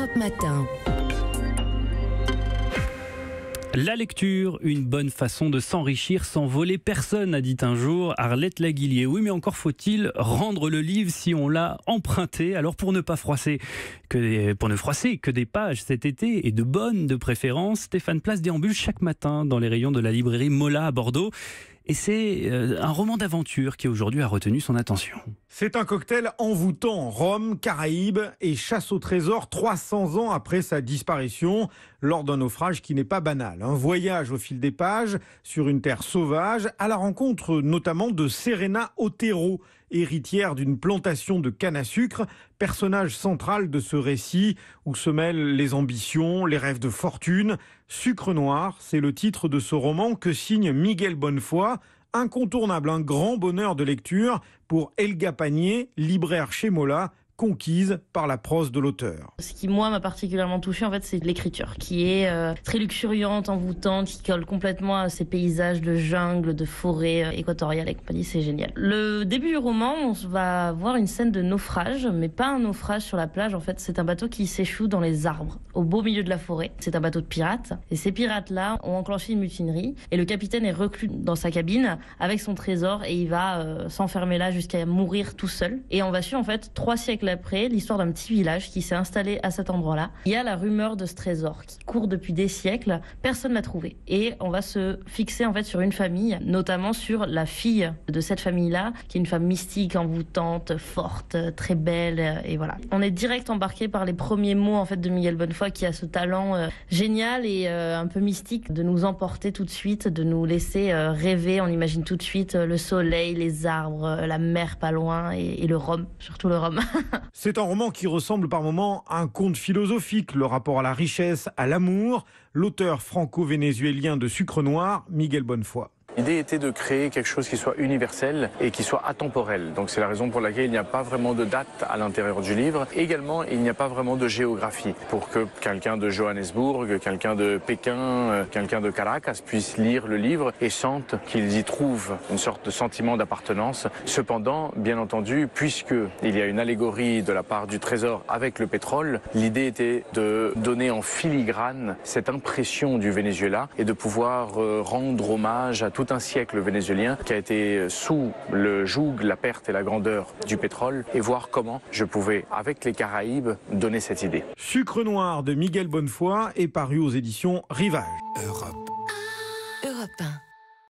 Europe Matin. La lecture, une bonne façon de s'enrichir sans voler personne, a dit un jour Arlette Laguillier. Oui, mais encore faut-il rendre le livre si on l'a emprunté. Alors pour ne froisser que des pages cet été, et de bonnes de préférence, Stéphane Place déambule chaque matin dans les rayons de la librairie Mola à Bordeaux. Et c'est un roman d'aventure qui aujourd'hui a retenu son attention. C'est un cocktail envoûtant. Rome, Caraïbes et chasse au trésor 300 ans après sa disparition lors d'un naufrage qui n'est pas banal. Un voyage au fil des pages sur une terre sauvage à la rencontre notamment de Serena Otero, héritière d'une plantation de canne à sucre, personnage central de ce récit où se mêlent les ambitions, les rêves de fortune. Sucre noir, c'est le titre de ce roman que signe Miguel Bonnefoy. Incontournable, un grand bonheur de lecture pour Elga Panier, libraire chez Mola, conquise par la prose de l'auteur. Ce qui, moi, m'a particulièrement touchée, en fait, c'est l'écriture, qui est très luxuriante, envoûtante, qui colle complètement à ces paysages de jungle, de forêt équatoriale et compagnie. C'est génial. Le début du roman, on va voir une scène de naufrage, mais pas un naufrage sur la plage. En fait, c'est un bateau qui s'échoue dans les arbres, au beau milieu de la forêt. C'est un bateau de pirates. Et ces pirates-là ont enclenché une mutinerie. Et le capitaine est reclus dans sa cabine avec son trésor et il va s'enfermer là jusqu'à mourir tout seul. Et on va suivre, en fait, 3 siècles après, l'histoire d'un petit village qui s'est installé à cet endroit-là. Il y a la rumeur de ce trésor qui court depuis des siècles. Personne ne l'a trouvé. Et on va se fixer en fait sur une famille, notamment sur la fille de cette famille-là, qui est une femme mystique, envoûtante, forte, très belle. Et voilà. On est direct embarqué par les premiers mots en fait de Miguel Bonnefoy, qui a ce talent génial et un peu mystique de nous emporter tout de suite, de nous laisser rêver. On imagine tout de suite le soleil, les arbres, la mer pas loin et le rhum, surtout le rhum. C'est un roman qui ressemble par moments à un conte philosophique, le rapport à la richesse, à l'amour. L'auteur franco-vénézuélien de Sucre noir, Miguel Bonnefoy. L'idée était de créer quelque chose qui soit universel et qui soit atemporel. Donc c'est la raison pour laquelle il n'y a pas vraiment de date à l'intérieur du livre. Également, il n'y a pas vraiment de géographie pour que quelqu'un de Johannesburg, quelqu'un de Pékin, quelqu'un de Caracas puisse lire le livre et sente qu'ils y trouvent une sorte de sentiment d'appartenance. Cependant, bien entendu, puisqu'il y a une allégorie de la part du trésor avec le pétrole, l'idée était de donner en filigrane cette impression du Venezuela et de pouvoir rendre hommage à tout un siècle vénézuélien qui a été sous le joug, la perte et la grandeur du pétrole et voir comment je pouvais, avec les Caraïbes, donner cette idée. Sucre noir de Miguel Bonnefoy est paru aux éditions Rivage. Europe.